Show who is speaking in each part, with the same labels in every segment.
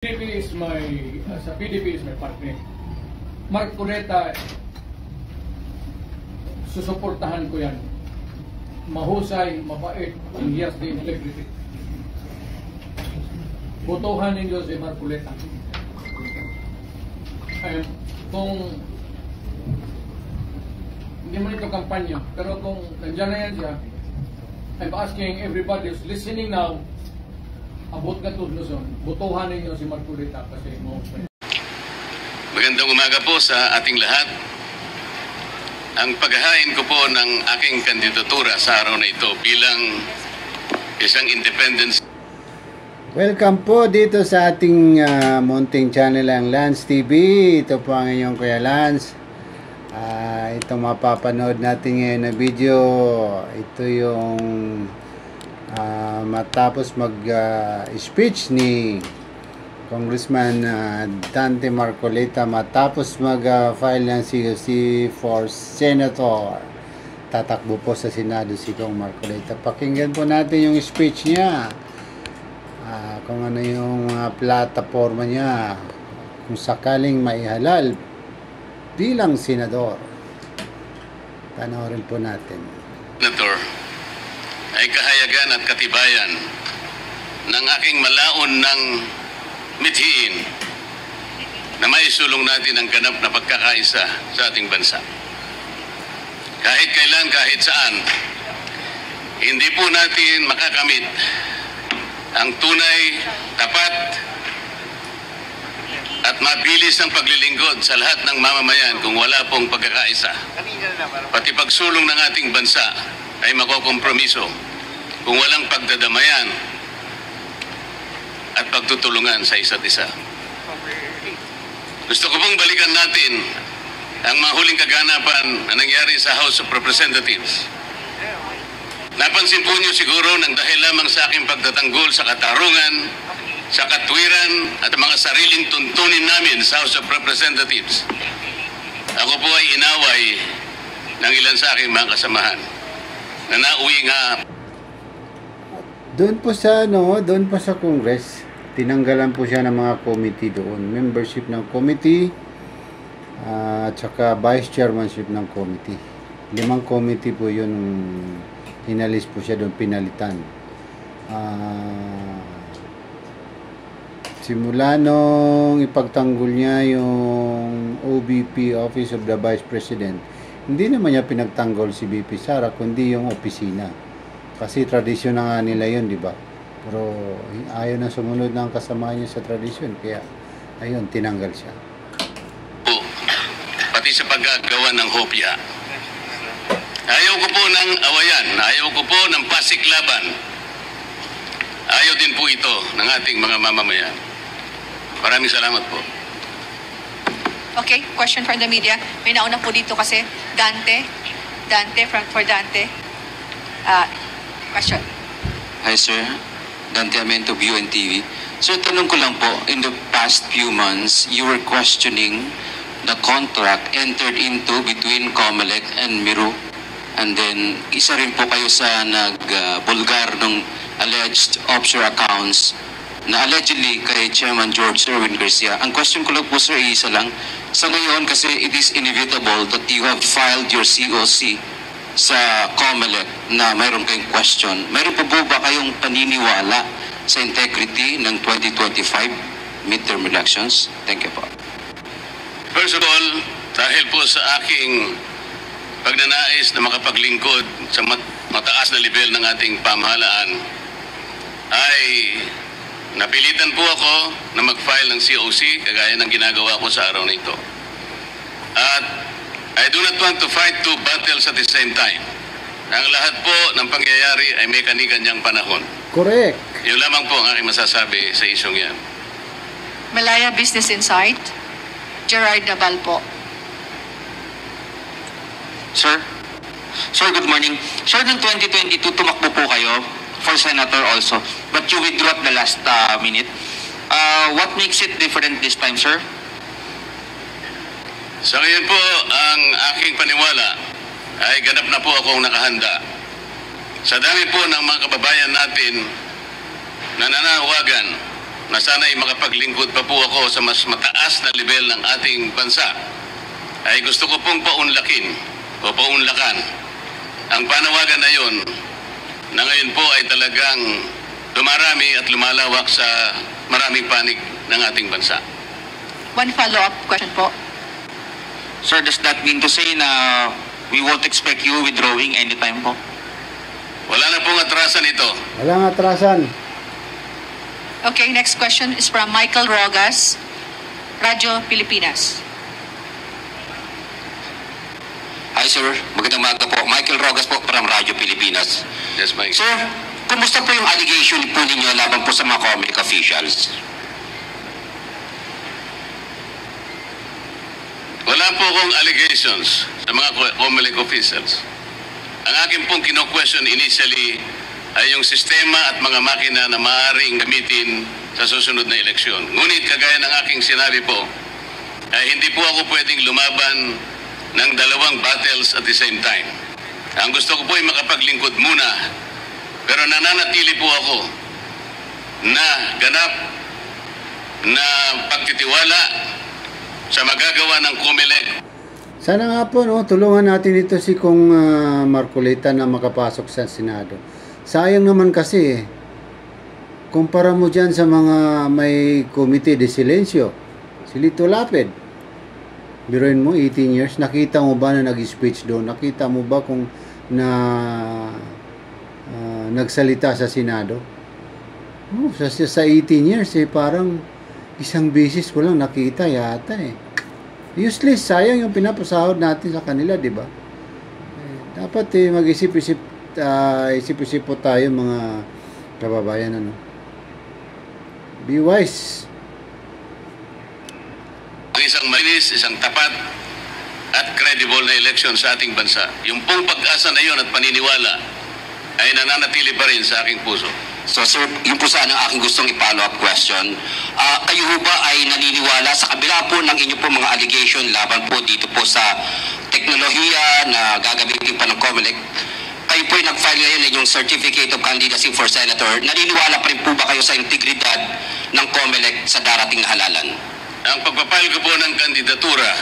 Speaker 1: PDP is my, sa PDP is my partner. Mark Cuneta, susuportahan ko yan. Mahusay, mabait, and he has the integrity. Botohan ninyo si Mark Cuneta. Kung hindi mo ito kampanya, pero kung nandiyan na yan siya, I'm asking everybody who's listening now, abot ka to Luzon, botohan ninyo si Mark Cuneta kasi mahusay.
Speaker 2: Magandang umaga po sa ating lahat. Ang paghahain ko po ng aking kandidatura sa araw na ito bilang isang independent.
Speaker 3: Welcome po dito sa ating munting channel ang Lance TV. Ito po ang inyong Kuya Lance. Ito mapapanood natin ngayon na video. Ito yung matapos mag-speech ni Congressman Dante Marcolita matapos mag-file ng COC for Senator. Tatakbo po sa Senado si Kong Marcolita. Pakinggan po natin yung speech niya. Kung ano yung plataforma niya kung sakaling maihalal bilang senador. Panoorin po natin.
Speaker 2: Senator ay kahayagan at katibayan ng aking malaon ng mithiin na maisulong natin ang ganap na pagkakaisa sa ating bansa. Kahit kailan, kahit saan, hindi po natin makakamit ang tunay, tapat, at mabilis ang paglilingkod sa lahat ng mamamayan kung wala pong pagkakaisa. Pati pagsulong ng ating bansa ay makokompromiso kung walang pagdadamayan at pagtutulungan sa isa't isa. Gusto ko pong balikan natin ang mahuling kaganapan na nangyari sa House of Representatives. Napansin po niyo siguro nang dahil lamang sa aking pagtatanggol sa katarungan, sa katwiran at mga sariling tuntunin namin sa House of Representatives. Ako po ay inaway ng ilan sa aking mga kasamahan na nauwi nga.
Speaker 3: Doon po sa Congress, tinanggalan po siya ng mga committee doon. Membership ng committee at saka vice chairmanship ng committee. 5 committee po yun, hinalis po siya doon, pinalitan. Simula nung ipagtanggol niya yung OBP, Office of the Vice President, hindi naman niya pinagtanggol si VP Sara, kundi yung opisina. Kasi tradisyon na nga nila yun, di ba? Pero ayaw na sumunod ng kasama niya sa tradisyon, kaya ayun, tinanggal siya.
Speaker 2: Pati sa paggagawa ng hopya. Ayaw ko po ng awayan, ayaw ko po ng pasiklaban. Ayaw din po ito ng ating mga mamamayan. Maraming salamat po.
Speaker 4: Okay, question from the media. May nauna po dito kasi Dante for Dante. Question.
Speaker 5: Hi sir, Dante Amento, BUNTV. Sir, tanong ko lang po, in the past few months, you were questioning the contract entered into between COMELEC and Miru. And then, isa rin po kayo sa nag-bulgar ng alleged offshore accounts na allegedly kay Chairman George Erwin Garcia. Ang question ko lang po sir, isa lang. Sa ngayon, kasi it is inevitable that you have filed your COC sa COMELEC na mayroon kayong question. Mayroon po ba kayong paniniwala sa integrity ng 2025 midterm elections? Thank you po.
Speaker 2: First of all, dahil po sa aking pagnanais na makapaglingkod sa mataas na level ng ating pamahalaan, ay napilitan po ako na mag-file ng COC kagaya ng ginagawa ko sa araw na ito. At I do not want to fight two battles at the same time. Ang lahat po ng pangyayari ay may kani-kanyang panahon.
Speaker 3: Correct.
Speaker 2: Yun lamang po ang aking masasabi sa isyong yan.
Speaker 4: Malaya Business Insight. Gerard Naval po.
Speaker 5: Sir? Sir, good morning. Sir, noong 2022, tumakbo po kayo for senator also, but you withdrew at the last minute. What makes it different this time, sir?
Speaker 2: Sa ngayon po, ang aking paniwala ay ganap na po akong nakahanda. Sa dami po ng mga kababayan natin na nanawagan na sana'y makapaglingkod pa po ako sa mas mataas na level ng ating bansa, ay gusto ko pong paunlakin o paunlakan ang panawagan na yun na ngayon po ay talagang dumarami at lumalawak sa maraming panig ng ating bansa.
Speaker 4: One follow-up question po.
Speaker 6: Sir, does that mean to say na we won't expect you withdrawing anytime po?
Speaker 2: Wala na pong atrasan ito.
Speaker 3: Walang atrasan.
Speaker 4: Okay, next question is from Michael Rogas, Radyo Pilipinas.
Speaker 5: Hi sir, magandang umaga po. Michael Rogas po from Radyo Pilipinas.
Speaker 2: Yes, Mike.
Speaker 5: Sir, kumusta po yung allegation po ninyo laban po sa mga COMELEC officials?
Speaker 2: Wala po akong allegations sa mga COMELEC officials. Ang akin pong kino-question initially ay yung sistema at mga makina na maaaring gamitin sa susunod na eleksyon. Ngunit kagaya ng aking sinabi po, ay hindi po ako pwedeng lumaban ng dalawang battles at the same time. Ang gusto ko po ay makapaglingkod muna, pero nananatili po ako na ganap na pagtitiwala sa magagawa ng COMELEC.
Speaker 3: Sana nga po, no, tulungan natin ito si Kong Marcolita na makapasok sa Senado. Sayang naman kasi, kumpara mo dyan sa mga may Komite de Silencio, si Lito Lapid. Biruin mo, 18 years, nakita mo ba na nag-speech doon? Nakita mo ba kung nagsalita sa Senado? Oh, sa 18 years, parang isang beses ko lang nakita yata eh. Useless, sayang yung pinapasahod natin sa kanila, di ba? Dapat mag-isip-isip po tayo mga kababayan, ano. Be wise.
Speaker 2: Isang malinis, isang tapat at credible na eleksyon sa ating bansa. Yung pong pag-asa na yun at paniniwala ay nananatili pa rin sa aking puso.
Speaker 5: So sir, yun po sana ang aking gustong i-follow up question. Kayo ho ba ay naniniwala sa kabila po ng inyo po mga allegation laban po dito po sa teknolohiya na gagamitin pa ng COMELEC? Kayo po ay nag-file ngayon ng yung Certificate of Candidacy for Senator. Naniniwala pa rin po ba kayo sa integridad ng COMELEC sa darating na halalan?
Speaker 2: Ang pagpapile ko po ng kandidatura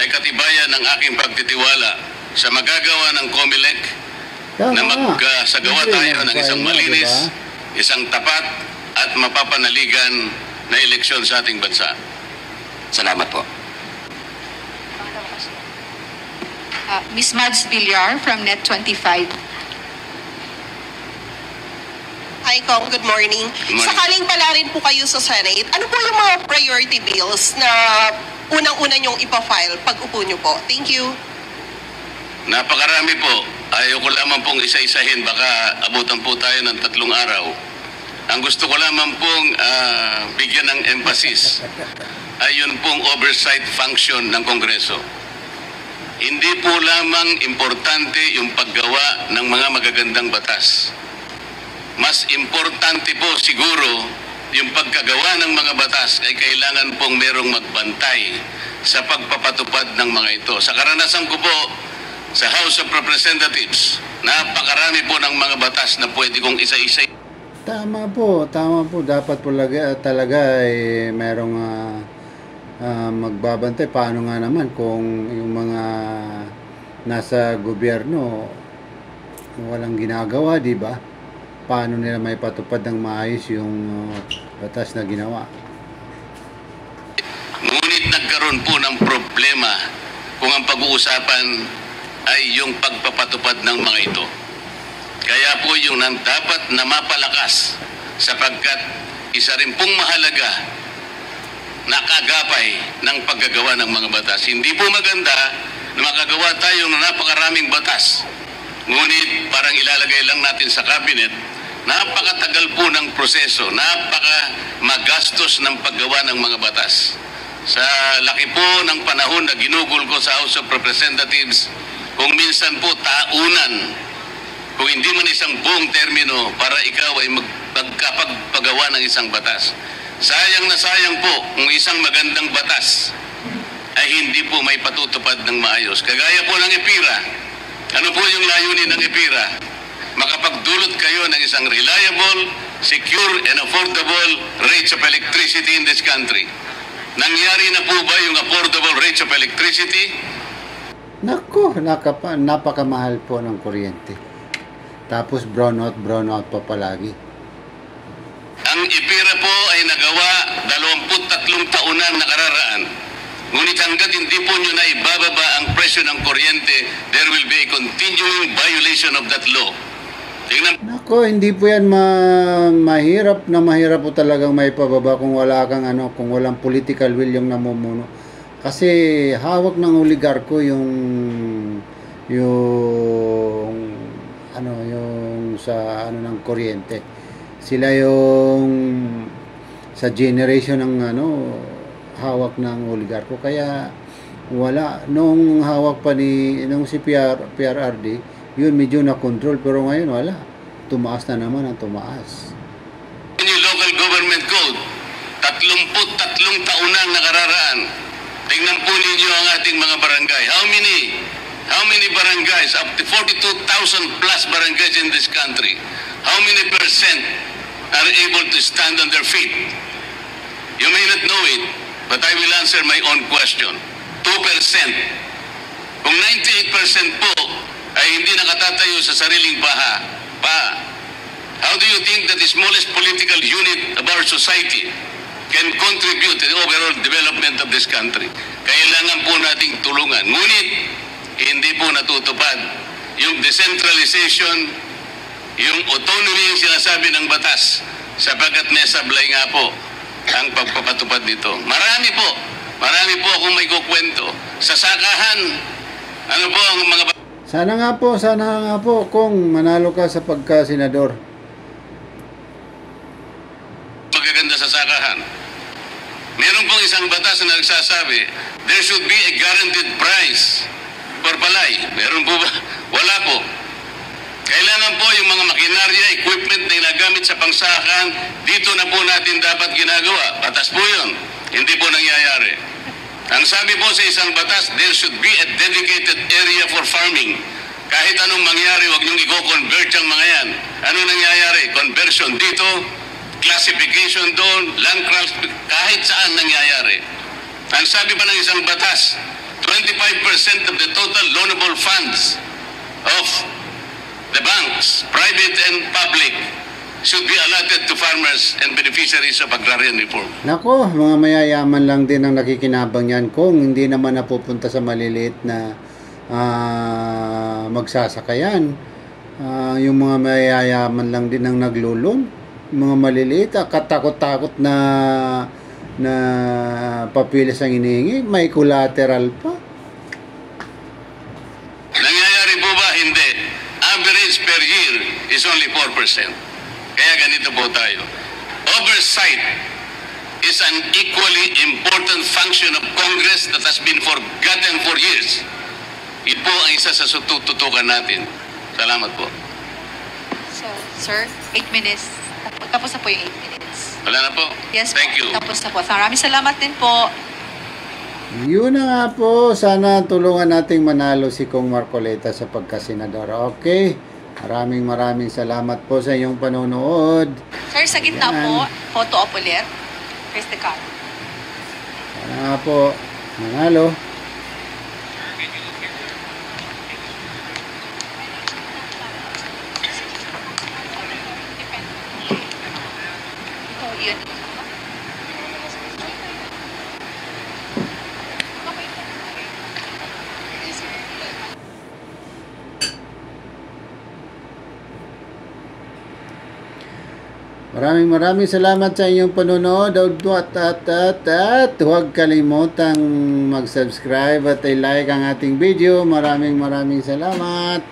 Speaker 2: ay katibayan ng aking pagtitiwala sa magagawa ng COMELEC na magsagawa tayo ng isang malinis, isang tapat at mapapanaligan na eleksyon sa ating bansa.
Speaker 5: Salamat po.
Speaker 4: Ms. Mads Villar from Net25.
Speaker 7: Hi, Kong. Good morning.
Speaker 2: Good morning.
Speaker 7: Sakaling pala rin po kayo sa Senate, ano po yung mga priority bills na unang-una nyong ipafile pag upo nyo po? Thank you.
Speaker 2: Napakarami po. Ayoko lamang pong isa-isahin. Baka abutan po tayo ng 3 araw. Ang gusto ko lamang pong bigyan ng emphasis ay yun pong oversight function ng Kongreso. Hindi po lamang importante yung paggawa ng mga magagandang batas. Mas importante po siguro yung pagkagawa ng mga batas ay kailangan pong merong magbantay sa pagpapatupad ng mga ito. Sa karanasan ko po sa House of Representatives, napakarami po ng mga batas na pwede kong isa-isa.
Speaker 3: Tama po. Dapat po talaga merong magbabantay. Paano nga naman kung yung mga nasa gobyerno walang ginagawa, di ba? Paano nila may patupad ng maayos yung batas na ginawa?
Speaker 2: Ngunit nagkaroon po ng problema kung ang pag-uusapan ay yung pagpapatupad ng mga ito. Kaya po yung dapat na mapalakas sapagkat isa rin pong mahalaga na kagapay ng paggagawa ng mga batas. Hindi po maganda na makagawa tayo ng napakaraming batas. Ngunit parang ilalagay lang natin sa cabinet, napakatagal po ng proseso, napaka-magastos ng paggawa ng mga batas. Sa laki po ng panahon na ginugol ko sa House of Representatives, kung minsan po taunan, kung hindi man isang buong termino para ikaw ay magkapagpagawa ng isang batas. Sayang na sayang po kung isang magandang batas ay hindi po may patutupad ng maayos. Kagaya po ng EPIRA. Ano po yung layunin ng EPIRA? Makapagdulot kayo ng isang reliable, secure and affordable rates of electricity in this country. Nangyari na po ba yung affordable rates of electricity?
Speaker 3: Nako, napakamahal po ng kuryente. Tapos brownout pa palagi.
Speaker 2: Ang IPERA po ay nagawa 23 taon na nakararaan. Ngunit hanggat hindi po nyo na ibababa ang presyo ng kuryente, there will be a continuing violation of that law. Tingnan.
Speaker 3: Nako, hindi po yan mahirap po talagang may pababa kung wala kang kung walang political will yung namumuno. Kasi hawak ng oligarko yung sa ng kuryente. Sila yung sa generation ng hawak ng oligarko, kaya wala nung hawak pa nung si PRRD, yun medyo na control, pero ngayon wala, tumaas na naman ang tumaas.
Speaker 2: Yung local government code 33 taon na nakararaan. Tingnan po ninyo ang ating mga barangay. How many barangays, up to 42,000 plus barangays in this country, how many percent are able to stand on their feet? You may not know it, but I will answer my own question. 2%. Kung 98% po ay hindi nakatatayo sa sariling pa, how do you think that the smallest political unit of our society can contribute to the overall development of this country? Kailangan po nating tulungan. Ngunit, hindi po natutupad yung decentralization, yung autonomy yung sinasabi ng batas, sapagkat may sablay nga po ang pagpapatupad nito. Marami po akong may kukwento. Sa sakahan, ano po ang mga...
Speaker 3: Sana nga po kung manalo ka sa pagka-senador.
Speaker 2: Magaganda sa sakahan. Meron pong isang batas na nagsasabi, there should be a guaranteed price for palay. Meron po ba? Wala po. Kailangan po yung mga makinarya, equipment na ginagamit sa pangsakahan, dito na po natin dapat ginagawa. Batas po yun. Hindi po nangyayari. Ang sabi po sa isang batas, there should be a dedicated area for farming. Kahit anong mangyari, huwag niyong i-convert ang mga yan. Ano nangyayari? Conversion dito, classification doon, land kahit saan nangyayari. Ang sabi pa ng isang batas, 25% of the total loanable funds of the banks, private and public, should be allotted to farmers and beneficiaries of agrarian reform.
Speaker 3: Nako, mga mayayaman lang din ang nakikinabang yan kung hindi naman napupunta sa maliliit na magsasakayan. Yung mga mayayaman lang din ang naglulun. Mga maliliit, katakot-takot na papilis ang inihingi, may collateral pa.
Speaker 2: Nangyayari po ba? Hindi. Average per year is only 4%. Kaya ganito po tayo. Oversight is an equally important function of Congress that has been forgotten for years. Ito po ang isa sa tututukan natin. Salamat po.
Speaker 4: So, sir, 8 minutes. Tapos na po yung 8 minutes.
Speaker 2: Wala na po?
Speaker 4: Yes,
Speaker 2: Thank you.
Speaker 4: Tapos na po. Maraming salamat din po.
Speaker 3: Yun na nga po, sana tulungan nating manalo si Kong Marcoleta sa pagkasenador. Okay, maraming salamat po sa iyong panonood.
Speaker 4: Sir, sa gitna
Speaker 3: Yan.
Speaker 4: po, photo op ulit. Here's the card.
Speaker 3: Sana nga po manalo.
Speaker 4: Ito, yun.
Speaker 3: Maraming salamat sa inyong panonood at huwag kalimutang mag-subscribe at i-like ang ating video. Maraming salamat.